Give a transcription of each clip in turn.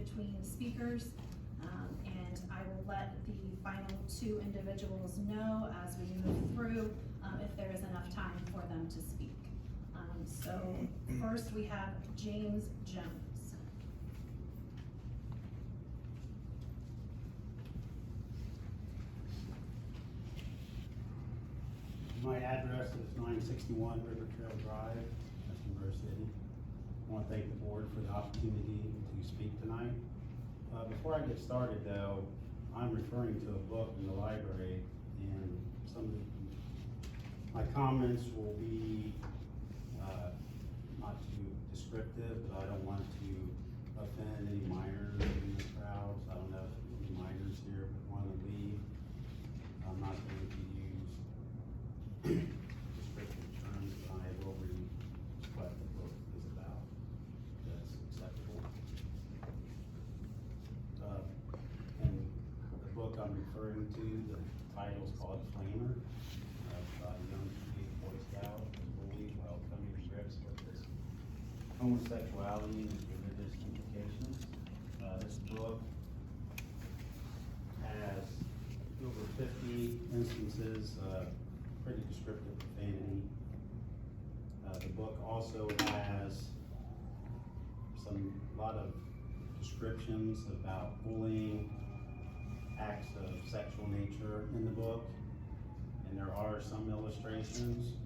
between speakers. And I will let the final two individuals know as we move through if there is enough time for them to speak. So first we have James Jones. My address is 961 River Trail Drive, Escondido City. I want to thank the board for the opportunity to speak tonight. Before I get started though, I'm referring to a book in the library, and some of my comments will be not too descriptive, but I don't want to offend any minors in the crowd. So I don't know if any minors here would want to leave. I'm not going to use descriptive terms, but I will read what the book is about. That's acceptable. And the book I'm referring to, the title is called Flamer, about a young Boy Scout and bully while coming to grips with his homosexuality and religious implications. This book has over 50 instances of pretty descriptive profanity. The book also has a lot of descriptions about bullying, acts of sexual nature in the book, and there are some illustrations,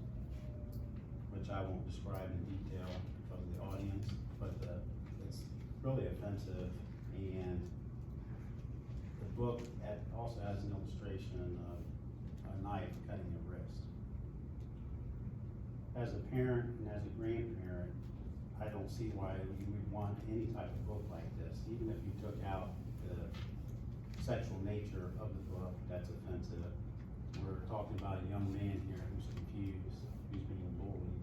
which I won't describe in detail because of the audience, but it's really offensive. And the book also has an illustration of a knife cutting a wrist. As a parent and as a grandparent, I don't see why you would want any type of book like this. Even if you took out the sexual nature of the book, that's offensive. We're talking about a young man here who's confused, who's being bullied,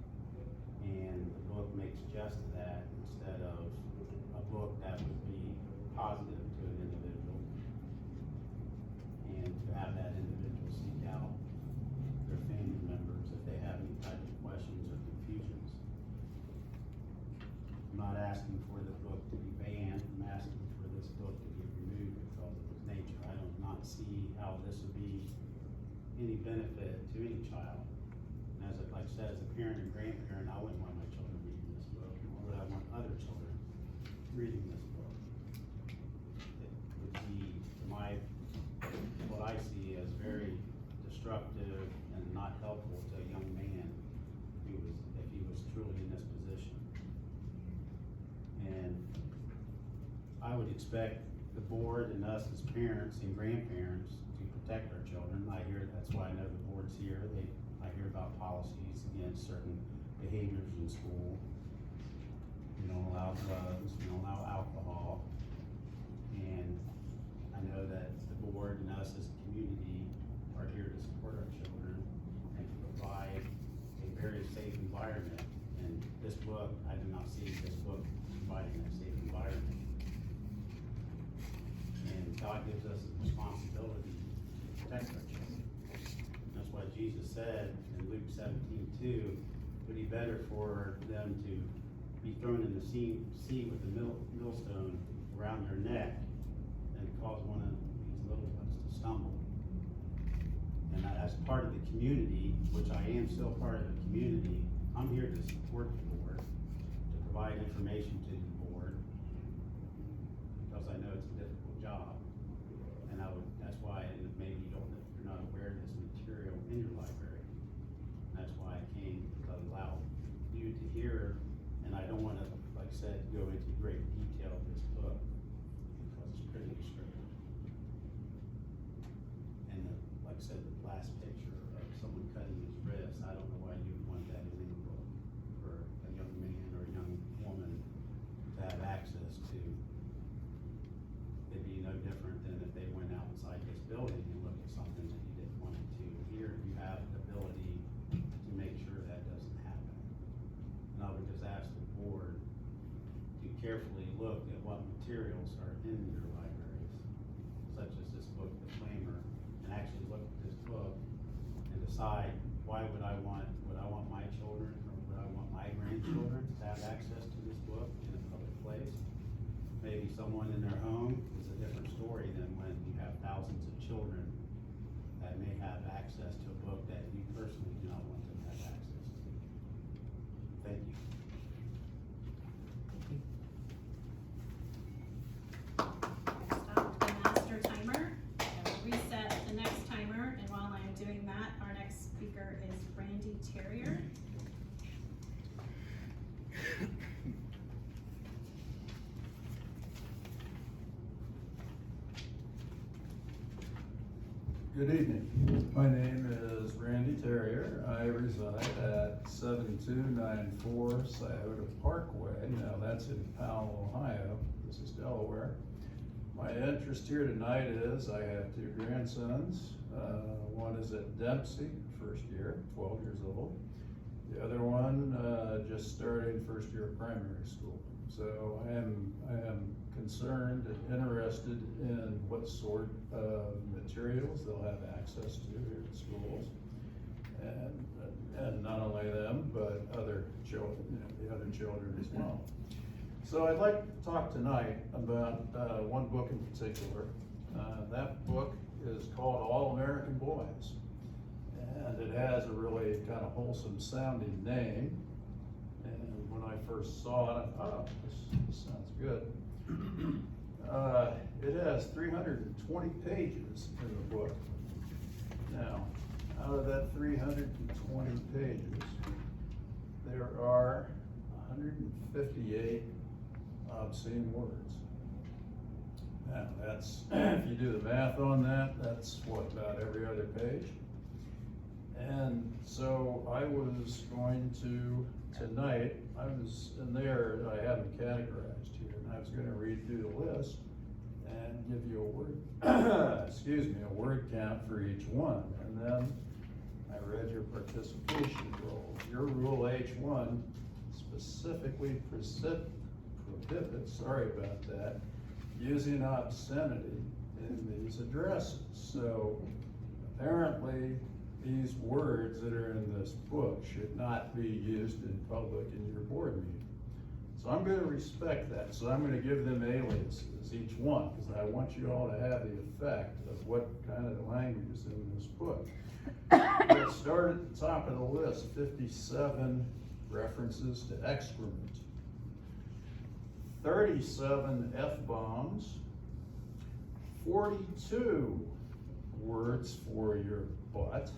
and the book makes just that instead of a book that would be positive to an individual, and to have that individual seek out their family members if they have any type of questions or confusions. I'm not asking for the book to be banned. I'm asking for this book to be removed because of its nature. I do not see how this would be any benefit to any child. And as like I said, as a parent and grandparent, I wouldn't want my children reading this book, nor would I want other children reading this book. It would be, what I see as very destructive and not helpful to a young man if he was truly in this position. And I would expect the board and us as parents and grandparents to protect our children. That's why I know the board's here. I hear about policies against certain behaviors in school. We don't allow drugs, we don't allow alcohol. And I know that the board and us as a community are here to support our children and to provide a very safe environment. And this book, I do not see this book providing a safe environment. And God gives us a responsibility to protect our children. That's why Jesus said in Luke 17:2, it would be better for them to be thrown in the sea with a millstone around their neck than to cause one of these little ones to stumble. And as part of the community, which I am still part of the community, I'm here to support the board, to provide information to the board, because I know it's a difficult job. And that's why, and maybe you're not aware of this material in your library. And that's why I came to allow you to hear, and I don't want to, like I said, go into great detail of this book, because it's pretty descriptive. And like I said, the last picture of someone cutting his wrist, I don't know why you would want that in any book for a young man or a young woman to have access to. It'd be no different than if they went outside this building and looked at something that you didn't want to. Here, you have the ability to make sure that doesn't happen. And I would just ask the board to carefully look at what materials are in your libraries, such as this book, The Flamer, and actually look at this book and decide would I want my children or would I want my grandchildren to have access to this book in a public place? Maybe actually someone in their home is a different story than when you have thousands of children that may have access to a book that you personally do not want them to have access to. Thank you. Stop the master timer. I will reset the next timer, and while I'm doing that, our next speaker is Randy Terrier. Good evening. My name is Randy Terrier. I reside at 7294 Scioto Parkway. Now that's in Powell, Ohio. This is Delaware. My interest here tonight is I have two grandsons. One is at Dempsey, first year, 12 years old. The other one just starting first year of primary school. So I am concerned and interested in what sort of materials they'll have access to here at schools. And not only them, but other children, the other children as well. So I'd like to talk tonight about one book in particular. That book is called All American Boys. And it has a really kind of wholesome sounding name. And when I first saw it, I thought, oh, this sounds good. It has 320 pages in the book. Now, out of that 320 pages, there are 158 obscene words. Now, that's, if you do the math on that, that's what, about every other page? And so I was going to, tonight, I was in there, I have them categorized here, and I was gonna read through the list and give you a word, excuse me, a word count for each one. And then I read your participation rule. Your rule H1 specifically prohibits, sorry about that, using obscenity in these addresses. So apparently, these words that are in this book should not be used in public in your board meeting. So I'm going to respect that. So I'm going to give them aliases, each one, because I want you all to have the effect of what kind of language is in this book. Let's start at the top of the list, 57 references to excrement, 37 F-bombs, 42 words for your butt,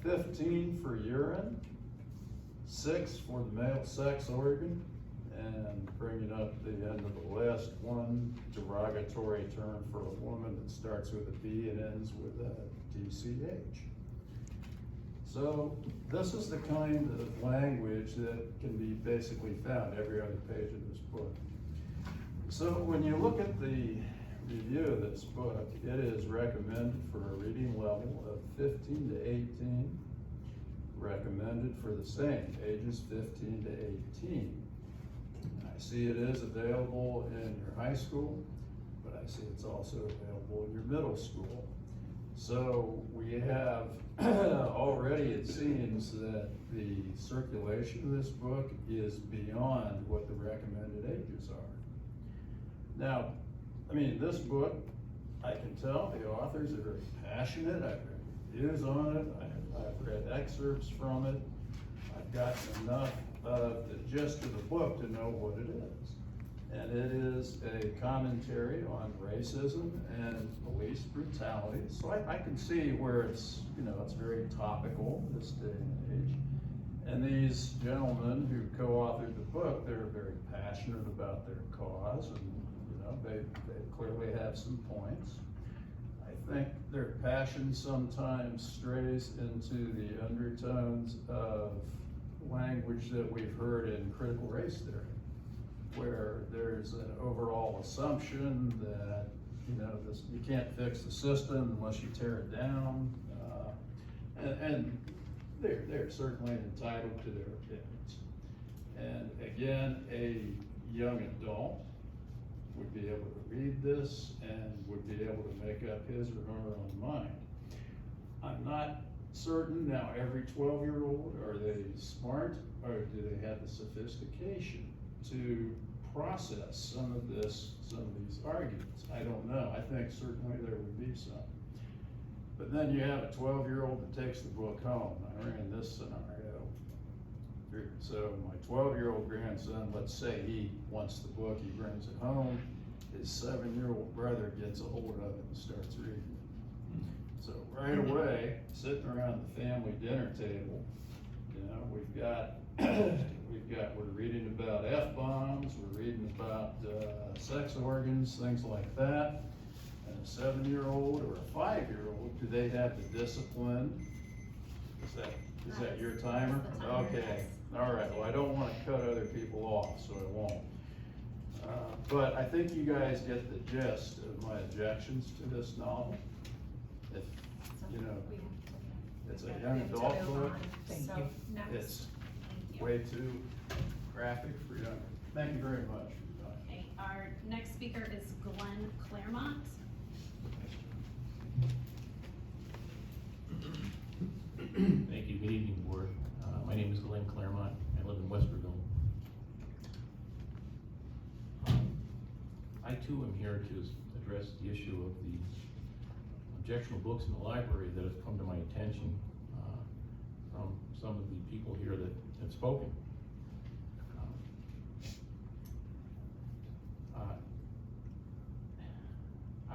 15 for urine, 6 for the male sex organ, and bringing up the end of the list, one derogatory term for a woman that starts with a B and ends with a DCH. So this is the kind of language that can be basically found every other page of this book. So when you look at the review of this book, it is recommended for a reading level of 15 to 18, recommended for the same, ages 15 to 18. I see it is available in your high school, but I see it's also available in your middle school. So we have already, it seems that the circulation of this book is beyond what the recommended ages are. Now, I mean, this book, I can tell the authors are very passionate. I've read reviews on it. I've read excerpts from it. I've gotten enough of the gist of the book to know what it is. And it is a commentary on racism and police brutality. So I can see where it's, it's very topical this day and age. And these gentlemen who co-authored the book, they're very passionate about their cause, and they clearly have some points. I think their passion sometimes strays into the undertones of language that we've heard in critical race theory, where there's an overall assumption that you can't fix the system unless you tear it down, and they're certainly entitled to their opinions. And again, a young adult would be able to read this and would be able to make up his or her own mind. I'm not certain now, every 12-year-old, are they smart, or do they have the sophistication to process some of these arguments. I don't know. I think certainly there would be some. But then you have a 12-year-old that takes the book home. I ran this scenario through. So my 12-year-old grandson, let's say he wants the book, he brings it home. His 7-year-old brother gets a hold of it and starts reading it. So right away, sitting around the family dinner table, you know, we're reading about F-bombs, we're reading about sex organs, things like that. And a 7-year-old or a 5-year-old, do they have the discipline? Is that your timer? That's the timer, Okay, yes. all right, well, I don't wanna cut other people off, so I won't. But I think you guys get the gist of my objections to this novel. If, you know, it's a young adult book, So, next, it's thank you. way too graphic for young. Thank you very much for your time. Okay, our next speaker is Glenn Claremont. Thank you. Good evening, board. My name is Glenn Claremont. I live in Westerville. I too am here to address the issue of the objectionable books in the library that have come to my attention from some of the people here that have spoken.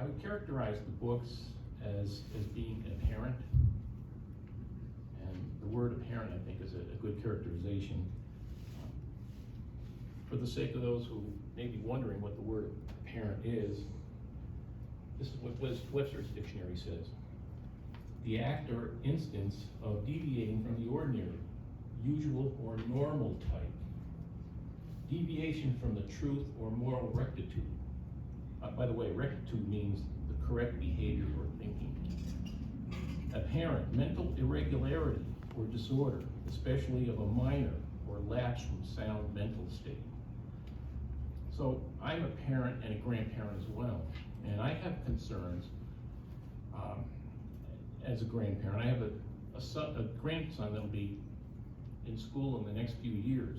I would characterize the books as being apparent. And the word apparent, I think, is a good characterization. For the sake of those who may be wondering what the word apparent is, this is what Webster's dictionary says. The act or instance of deviating from the ordinary, usual or normal type. Deviation from the truth or moral rectitude. By the way, rectitude means the correct behavior or thinking. Apparent mental irregularity or disorder, especially of a minor or lapse from sound mental state. So I'm a parent and a grandparent as well, and I have concerns as a grandparent. I have a grandson that'll be in school in the next few years,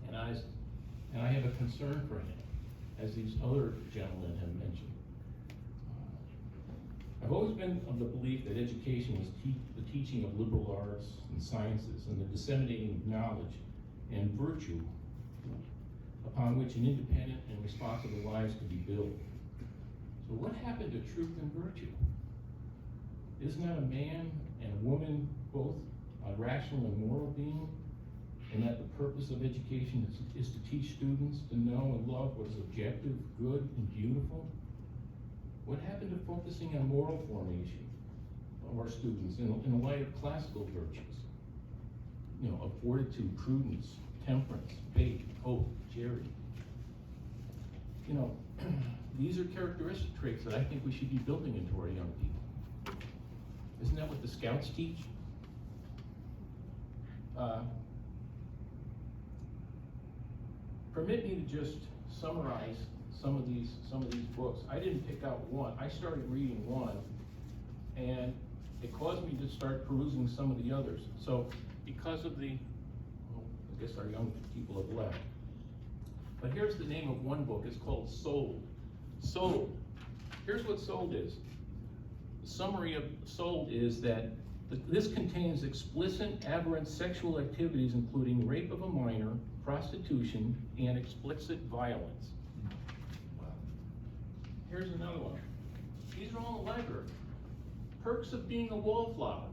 and I have a concern for him, as these other gentlemen have mentioned. I've always been of the belief that education was the teaching of liberal arts and sciences and the disseminating of knowledge and virtue upon which an independent and responsible lives could be built. So what happened to truth and virtue? Isn't that a man and a woman both a rational and moral being? And that the purpose of education is to teach students to know and love what is objective, good, and beautiful? What happened to focusing on moral formation of our students in the light of classical virtues? You know, of fortitude, prudence, temperance, faith, hope, charity. You know, these are characteristic traits that I think we should be building into our young people. Isn't that what the Scouts teach? Permit me to just summarize some of these books. I didn't pick out one. I started reading one, and it caused me to start perusing some of the others. So, because of I guess our young people have left. But here's the name of one book. It's called Sold. Sold. Here's what Sold is. The summary of Sold is that this contains explicit, aberrant sexual activities, including rape of a minor, prostitution, and explicit violence. Wow. Here's another one. These are all in the library. Perks of Being a Wallflower.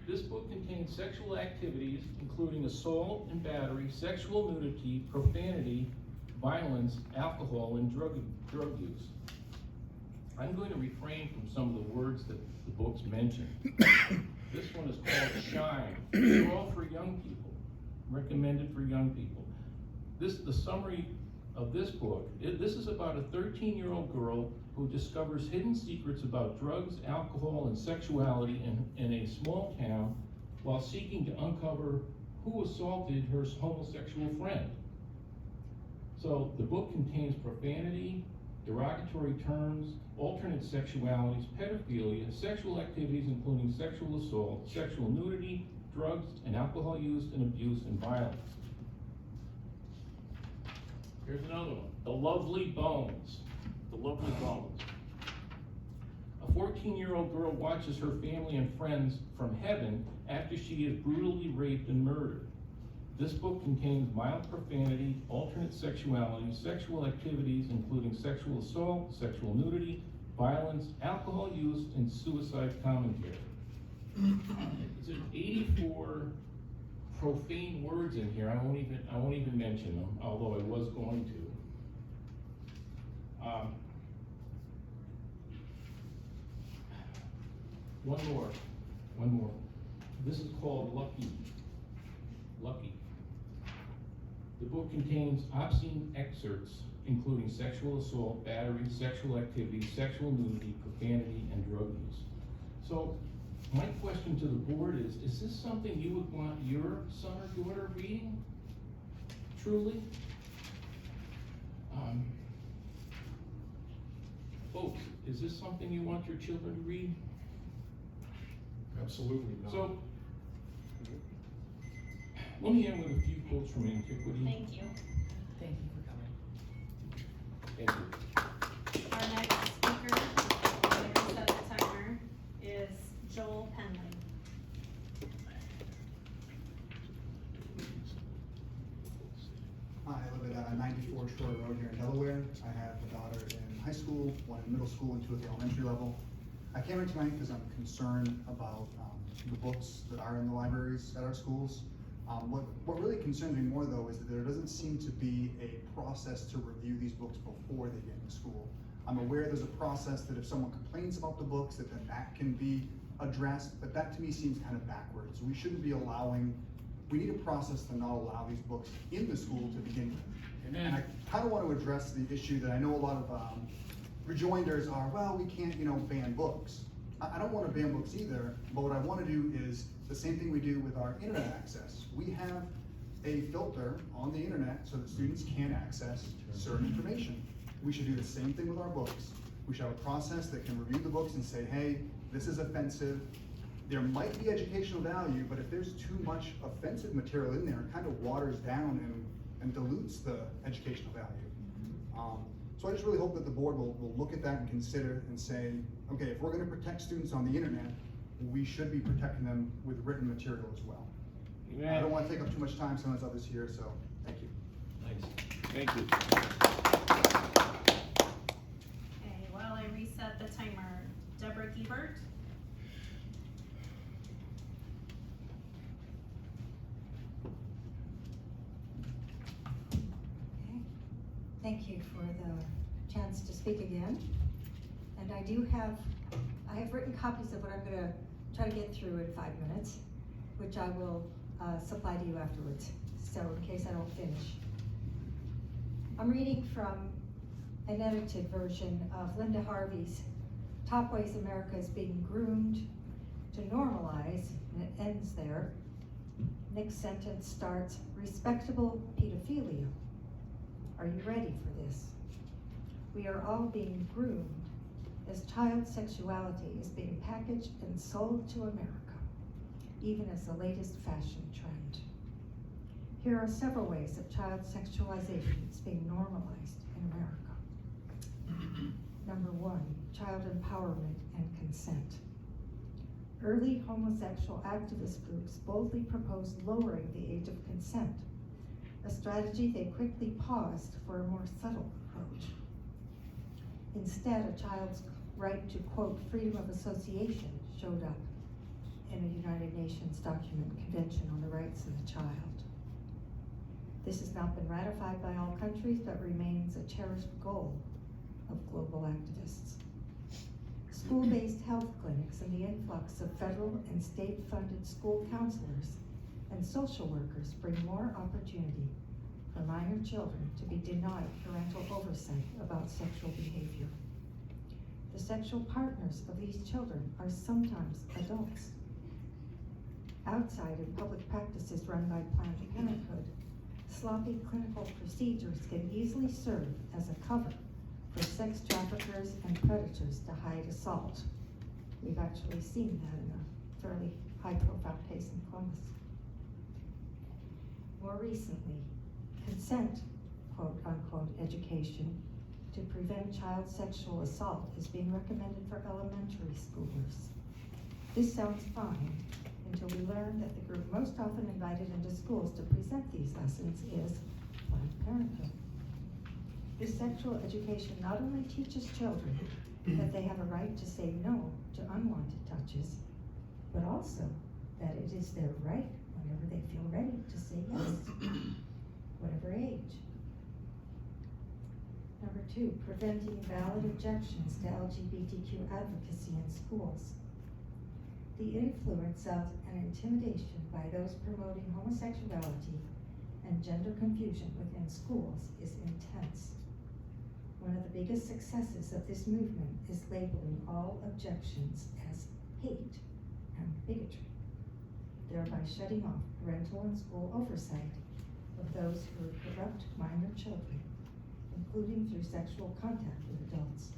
This book contains sexual activities, including assault and battery, sexual nudity, profanity, violence, alcohol, and drug use. I'm going to refrain from some of the words that the books mention. This one is called Shine. They're all for young people, recommended for young people. The summary of this book, this is about a 13-year-old girl who discovers hidden secrets about drugs, alcohol, and sexuality in a small town while seeking to uncover who assaulted her homosexual friend. So the book contains profanity, derogatory terms, alternate sexualities, pedophilia, sexual activities including sexual assault, sexual nudity, drugs and alcohol use and abuse, and violence. Here's another one, The Lovely Bones. The Lovely Bones. A 14-year-old girl watches her family and friends from heaven after she is brutally raped and murdered. This book contains mild profanity, alternate sexuality, sexual activities including sexual assault, sexual nudity, violence, alcohol use, and suicide commentary. There's 84 profane words in here. I won't even mention them, although I was going to. One more. This is called Lucky. Lucky. The book contains obscene excerpts, including sexual assault, battery, sexual activity, sexual nudity, profanity, and drug use. So, my question to the board is this something you would want your son or daughter reading? Truly? Folks, is this something you want your children to read? Absolutely not. So, let me end with a few quotes from antiquity. Thank you. Thank you for coming. Thank you. Our next speaker, I'm gonna reset the timer, is Joel Penley. Hi, I live at 94 Shore Road here in Delaware. I have a daughter in high school, one in middle school, and two at the elementary level. I came here tonight because I'm concerned about the books that are in the libraries at our schools. What really concerns me more though is that there doesn't seem to be a process to review these books before they get in school. I'm aware there's a process that if someone complains about the books, that then that can be addressed, but that to me seems kind of backwards. We shouldn't be we need a process to not allow these books in the school to begin with. And I kind of want to address the issue that I know a lot of rejoinders are, well, we can't, ban books. I don't want to ban books either, but what I want to do is the same thing we do with our internet access. We have a filter on the internet so that students can access certain information. We should do the same thing with our books. We should have a process that can review the books and say, hey, this is offensive. There might be educational value, but if there's too much offensive material in there, it kind of waters down and dilutes the educational value. So I just really hope that the board will look at that and consider and say, okay, if we're going to protect students on the internet, we should be protecting them with written material as well. I don't want to take up too much time, some of us others here, so thank you. Thanks. Thank you. Okay, while I reset the timer, Deborah Gebert. Okay. Thank you for the chance to speak again. And I have written copies of what I'm gonna try to get through in 5 minutes, which I will supply to you afterwards, so in case I don't finish. I'm reading from an edited version of Linda Harvey's Top Ways America is Being Groomed to Normalize, and it ends there. Next sentence starts, respectable pedophilia. Are you ready for this? We are all being groomed as child sexuality is being packaged and sold to America, even as the latest fashion trend. Here are several ways that child sexualization is being normalized in America. Number 1, child empowerment and consent. Early homosexual activist groups boldly proposed lowering the age of consent, a strategy they quickly paused for a more subtle approach. Instead, a child's right to, quote, freedom of association showed up in a United Nations document, Convention on the Rights of the Child. This has not been ratified by all countries, but remains a cherished goal of global activists. School-based health clinics and the influx of federal and state-funded school counselors and social workers bring more opportunity for minor children to be denied parental oversight about sexual behavior. The sexual partners of these children are sometimes adults. Outside in public practices run by Planned Parenthood, sloppy clinical procedures can easily serve as a cover for sex traffickers and predators to hide assault. We've actually seen that in a fairly high-profile case in Columbus. More recently, consent quote-unquote education to prevent child sexual assault is being recommended for elementary schoolers. This sounds fine until we learn that the group most often invited into schools to present these lessons is Planned Parenthood. This sexual education not only teaches children that they have a right to say no to unwanted touches, but also that it is their right whenever they feel ready to say yes, whatever age. Number 2, preventing valid objections to LGBTQ advocacy in schools. The influence of and intimidation by those promoting homosexuality and gender confusion within schools is intense. One of the biggest successes of this movement is labeling all objections as hate and bigotry, thereby shutting off parental and school oversight of those who corrupt minor children, including through sexual contact with adults.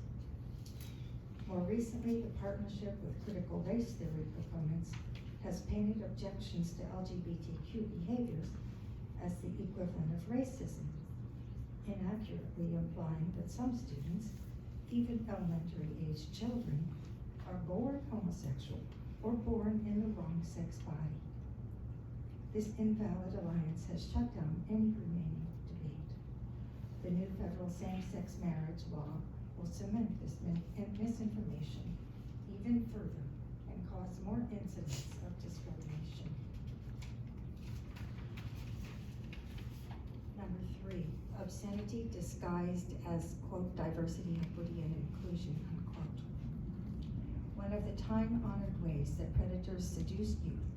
More recently, the partnership with critical race theory proponents has painted objections to LGBTQ behaviors as the equivalent of racism, inaccurately implying that some students, even elementary-aged children, are born homosexual or born in the wrong sex body. This invalid alliance has shut down any remaining debate. The new federal same-sex marriage law will cement this misinformation even further and cause more incidents of discrimination. Number 3, obscenity disguised as, quote, diversity, equity, and inclusion, unquote. One of the time-honored ways that predators seduce youth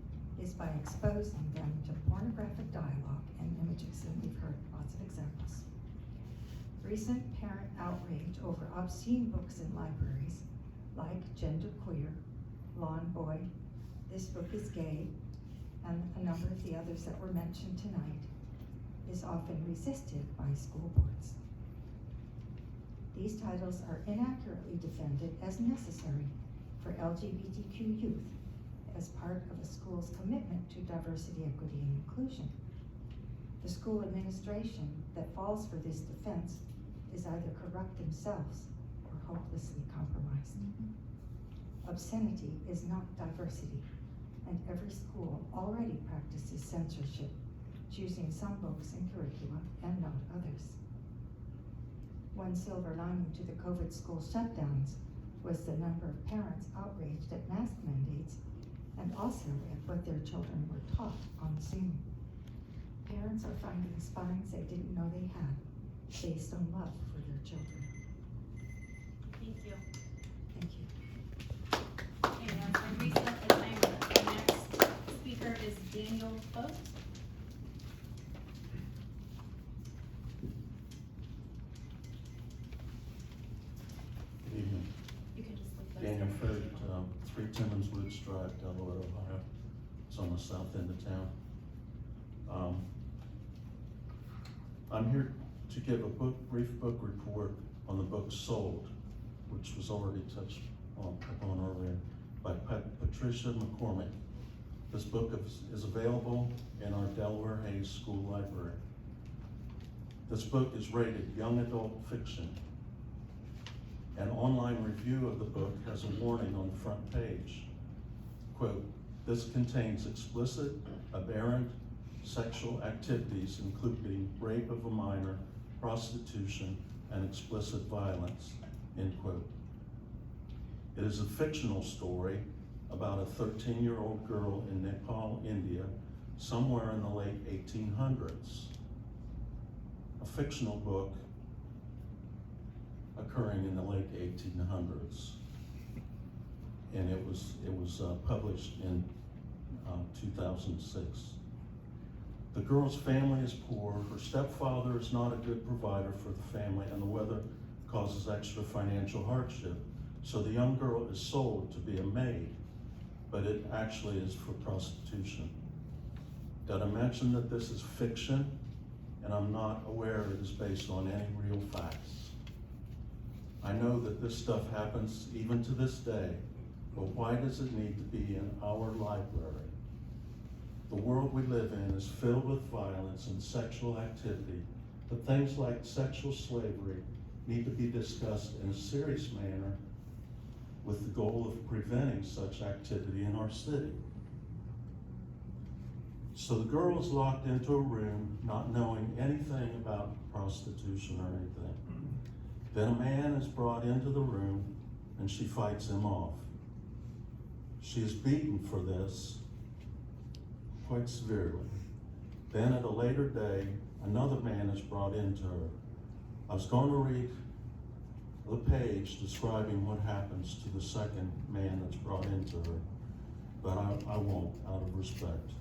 is by exposing them to pornographic dialogue and images, and we've heard lots of examples. Recent parent outrage over obscene books in libraries, like Genderqueer, Lawn Boy, This Book is Gay, and a number of the others that were mentioned tonight, is often resisted by school boards. These titles are inaccurately defended as necessary for LGBTQ youth as part of a school's commitment to diversity, equity, and inclusion. The school administration that falls for this defense is either corrupt themselves or hopelessly compromised. Obscenity is not diversity, and every school already practices censorship, choosing some books and curricula and not others. One silver lining to the COVID school shutdowns was the number of parents outraged at mask mandates and also at what their children were taught on Zoom. Parents are finding spines they didn't know they had based on love for their children. Thank you. Thank you. Okay, as I reset the timer, the next speaker is Daniel Pope. Good evening. You can just leave those. Daniel there. Ferd, 3 Timmons Woods Drive, Delaware, Ohio. It's on the south end of town. I'm here to give a brief book report on the book Sold, which was already touched upon earlier, by Patricia McCormick. This book is available in our Delaware Hayes School Library. This book is rated young adult fiction. An online review of the book has a warning on the front page. Quote, "This contains explicit, aberrant sexual activities, including rape of a minor, prostitution, and explicit violence," end quote. It is a fictional story about a 13-year-old girl in Nepal, India, somewhere in the late 1800s. A fictional book occurring in the late 1800s. And it was published in 2006. The girl's family is poor, her stepfather is not a good provider for the family, and the weather causes extra financial hardship. So the young girl is sold to be a maid, but it actually is for prostitution. Did I mention that this is fiction? And I'm not aware it is based on any real facts. I know that this stuff happens even to this day, but why does it need to be in our library? The world we live in is filled with violence and sexual activity but things like sexual slavery need to be discussed in a serious manner with the goal of preventing such activity in our city. So the girl is locked into a room, not knowing anything about prostitution or anything. Then a man is brought into the room and she fights him off. She is beaten for this quite severely. Then at a later day, another man is brought into her. I was going to read the page describing what happens to the second man that's brought into her, but I won't, out of respect.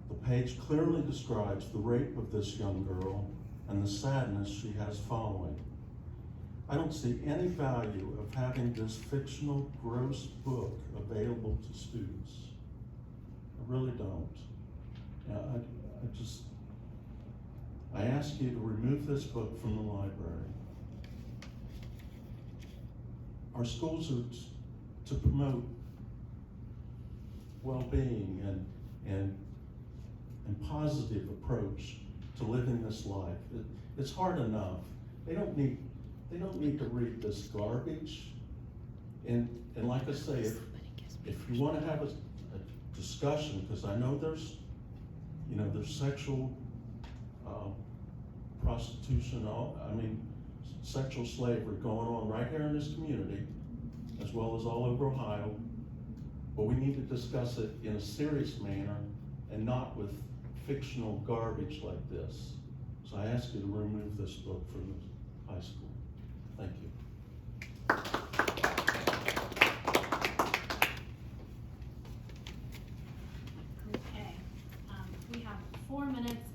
The page clearly describes the rape of this young girl and the sadness she has following. I don't see any value of having this fictional, gross book available to students. I really don't. I ask you to remove this book from the library. Our schools are to promote well-being and positive approach to living this life. It's hard enough. They don't need to read this garbage. And like I say, if you want to have a discussion, because I know there's sexual prostitution, sexual slavery going on right here in this community, as well as all over Ohio. But we need to discuss it in a serious manner and not with fictional garbage like this. So I ask you to remove this book from the high school. Thank you. Okay, we have 4 minutes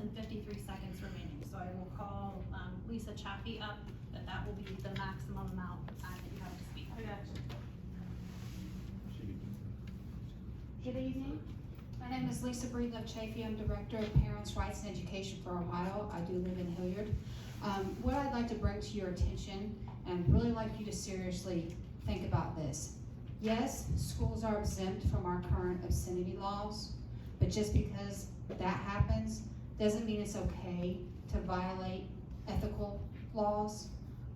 and 53 seconds remaining. So I will call Lisa Chaffee up, but that will be the maximum amount of time that you have to speak. Good evening. My name is Lisa Breedlove Chafee. I'm Director of Parents' Rights and Education for Ohio. I do live in Hilliard. What I'd like to bring to your attention, and I'd really like you to seriously think about this. Yes, schools are exempt from our current obscenity laws, but just because that happens doesn't mean it's okay to violate ethical laws.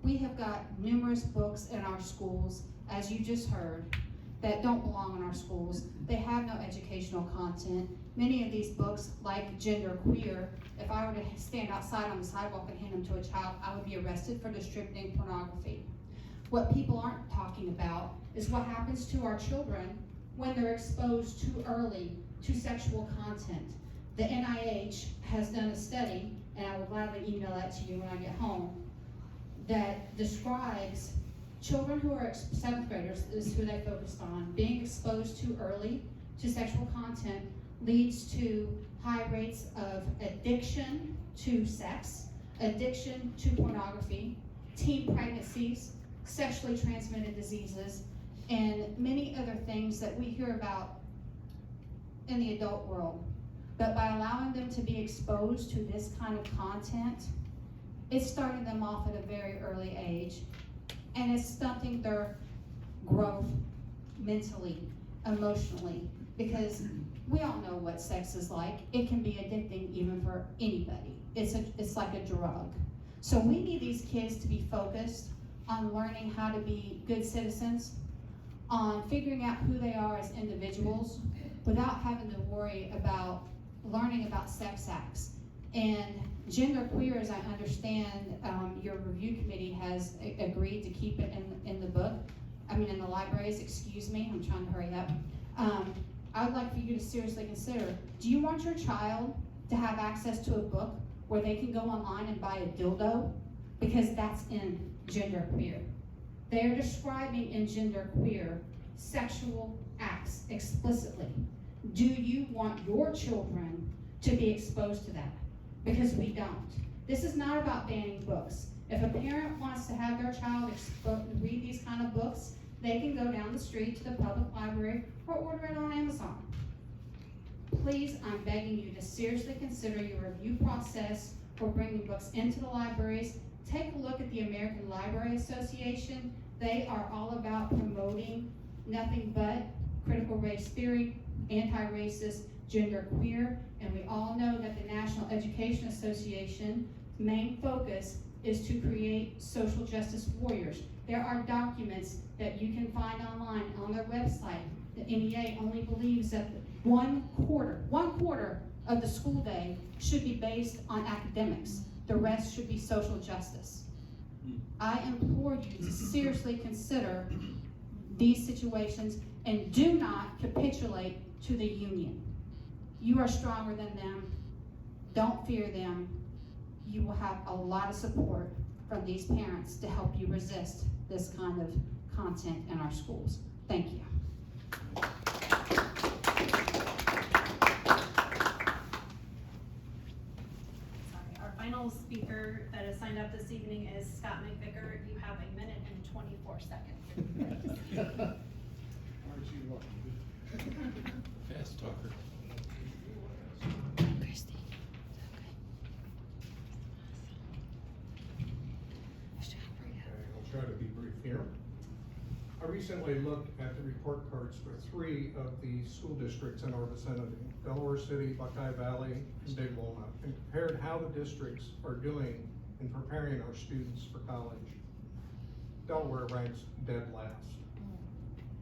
We have got numerous books in our schools, as you just heard, that don't belong in our schools. They have no educational content. Many of these books, like Gender Queer, if I were to stand outside on the sidewalk and hand them to a child, I would be arrested for distributing pornography. What people aren't talking about is what happens to our children when they're exposed too early to sexual content. The NIH has done a study, and I will gladly email that to you when I get home, that describes children who are 7th graders, is who they focused on, being exposed too early to sexual content leads to high rates of addiction to sex, addiction to pornography, teen pregnancies, sexually transmitted diseases, and many other things that we hear about in the adult world. But by allowing them to be exposed to this kind of content, it's starting them off at a very early age, and it's stunting their growth mentally, emotionally, because we all know what sex is like. It can be addicting even for anybody. It's like a drug. So we need these kids to be focused on learning how to be good citizens, on figuring out who they are as individuals without having to worry about learning about sex acts. And Gender Queer, as I understand, your review committee has agreed to keep it in the book. In the libraries, excuse me, I'm trying to hurry up. I would like for you to seriously consider, do you want your child to have access to a book where they can go online and buy a dildo? Because that's in Gender Queer. They're describing in Gender Queer sexual acts explicitly. Do you want your children to be exposed to that? Because we don't. This is not about banning books. If a parent wants to have their child read these kind of books, they can go down the street to the public library or order it on Amazon. Please, I'm begging you to seriously consider your review process for bringing books into the libraries. Take a look at the American Library Association. They are all about promoting nothing but critical race theory, anti-racist, genderqueer, and we all know that the National Education Association's main focus is to create social justice warriors. There are documents that you can find online on their website. The NEA only believes that one quarter of the school day should be based on academics. The rest should be social justice. I implore you to seriously consider these situations and do not capitulate to the union. You are stronger than them. Don't fear them. You will have a lot of support from these parents to help you resist this kind of content in our schools. Thank you. Sorry, our final speaker that is signed up this evening is Scott McVicker. You have 1 minute and 24 seconds. Aren't you lucky? Fast talker. Okay, I'll try to be brief here. I recently looked at the report cards for 3 of the school districts in our vicinity, Delaware City, Buckeye Valley, and Big Walnut, and compared how the districts are doing in preparing our students for college. Delaware ranks dead last.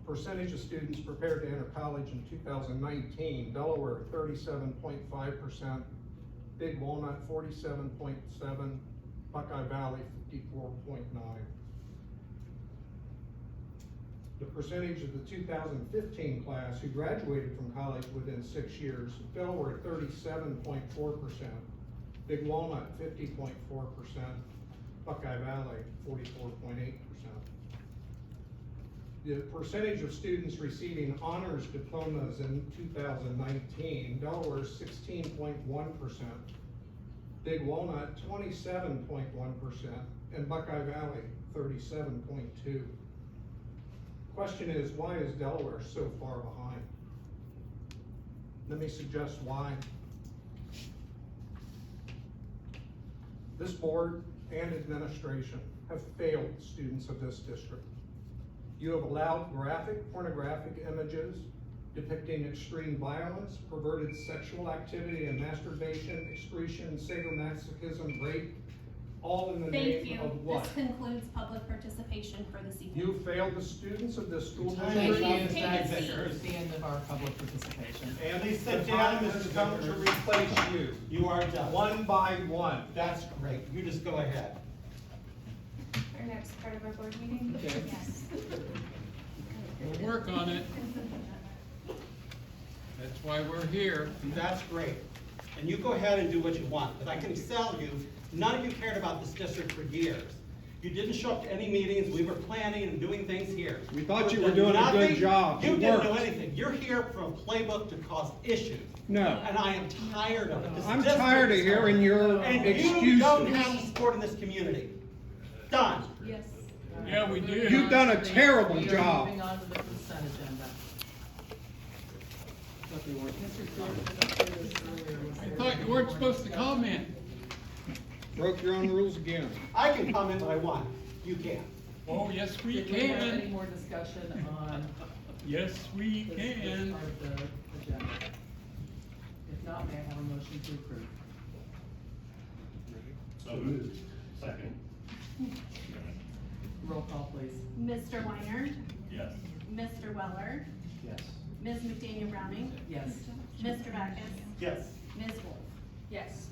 Percentage of students prepared to enter college in 2019, Delaware 37.5%, Big Walnut 47.7%, Buckeye Valley 54.9%. The percentage of the 2015 class who graduated from college within 6 years, Delaware 37.4%, Big Walnut 50.4%, Buckeye Valley 44.8%. The percentage of students receiving honors diplomas in 2019, Delaware 16.1%, Big Walnut 27.1%, and Buckeye Valley 37.2%. Question is, why is Delaware so far behind? Let me suggest why. This board and administration have failed students of this district. You have allowed graphic pornographic images depicting extreme violence, perverted sexual activity, and masturbation, excretion, sadomasochism, rape, all in the Thank name you. of what? This concludes public participation for this evening. You failed the students of this school Thank district. you, Take a Mr. seat. Vicker. It's the end of our public participation. Andy, The sit down, time Mr. has come to Vicker. replace you, You are done. one by one. That's great. You just go ahead. Our next part of our board meeting? Okay. Yes. We'll work on it. That's why we're here. That's great. And you go ahead and do what you want, but I can tell you, none of you cared about this district for years. You didn't show up to any meetings. We were planning and doing things here. We thought you were You've doing done a good nothing. job. You You didn't do weren't. anything. You're here for a playbook to cause issues. No. And I am tired of it. This I'm district tired of is hearing your And you don't excuses. have the support in this community. Done. Yes. Yeah, we do. You've done a terrible We are job. moving on to the consent agenda. I thought you weren't supposed to comment. Broke your own rules again. I can comment if I want. You can't. Oh, yes, we Did we have any can. more discussion on Yes, we this can. part of the agenda? If not, may I have a motion to approve? Second. Roll call, please. Mr. Weiner, Yes. Mr. Weller, Yes. Ms. McDaniel Browning, Yes. Mr. Backus, Yes. Ms. Wolf. Yes.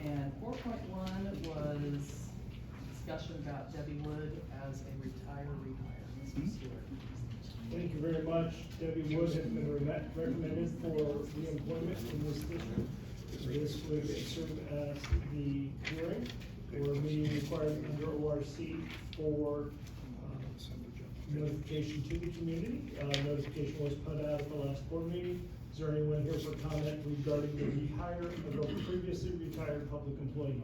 And 4.1 was discussion about Debbie Wood as a rehire. Mr. Stewart. Thank you very much. Debbie Wood has been recommended for reemployment in this district. This would serve as the hearing or meeting requirement under ORC for notification to the community. Notification was put out at the last board meeting. Is there anyone here for comment regarding the rehire of a previously retired public employee?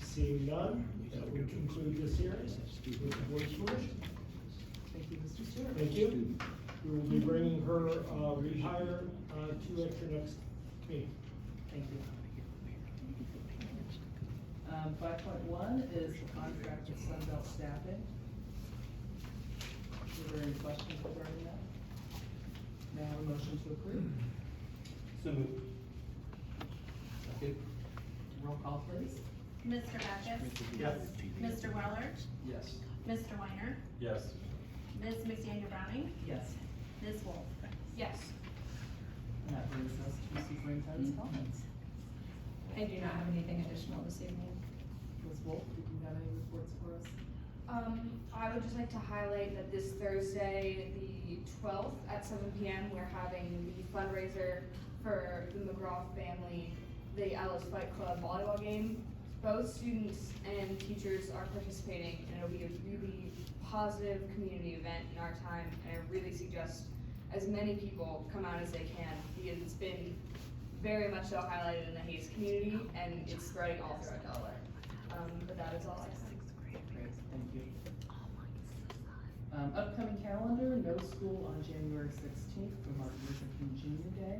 Seeing none, that would conclude this hearing with the board's permission. Thank you, Mr. Stewart. Thank you. We will be bringing her rehire to at your next meeting. Thank you. 5.1 is the contract with Sunbelt Staffing. Are there any questions regarding that? May I have a motion to approve? So moved. Second. Roll call, please. Mr. Backus? Yes. Mr. Weller? Yes. Mr. Weiner? Yes. Ms. McDaniel Browning? Yes. Ms. Wolf? Yes. And that brings us to superintendent's comments. I do not have anything additional this evening. Ms. Wolf, do you have any reports for us? I would just like to highlight that this Thursday, the 12th at 7 p.m., we're having the fundraiser for the McGraw family, the Alice Fight Club volleyball game. Both students and teachers are participating, and it'll be a really positive community event in our time, and I really suggest as many people come out as they can, because it's been very much so highlighted in the Hayes community, and it's spreading all throughout Delaware. But that is all I have. Great, thank you. Upcoming calendar, no school on January 16th for Martin Luther King Jr. Day.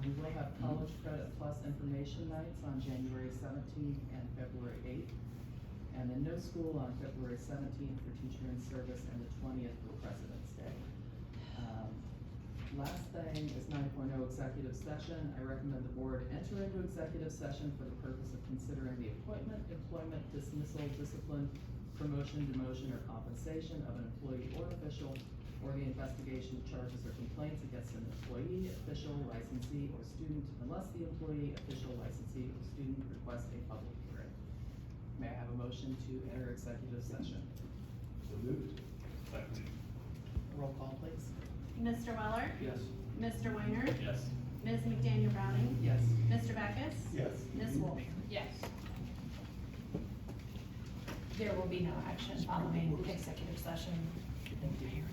We will have College Credit Plus information nights on January 17th and February 8th. And then no school on February 17th for Teacher in Service and the 20th for President's Day. Last thing is 9.0 executive session. I recommend the board enter into executive session for the purpose of considering the appointment, employment, dismissal, discipline, promotion, demotion, or compensation of an employee or official, or the investigation of charges or complaints against an employee, official, licensee, or student, unless the employee, official, licensee, or student requests a public hearing. May I have a motion to enter executive session? So moved. Roll call, please. Mr. Weller? Yes. Mr. Weiner? Yes. Ms. McDaniel Browning? Yes. Mr. Backus? Yes. Ms. Wolf? Yes. There will be no action following executive session. Thank you.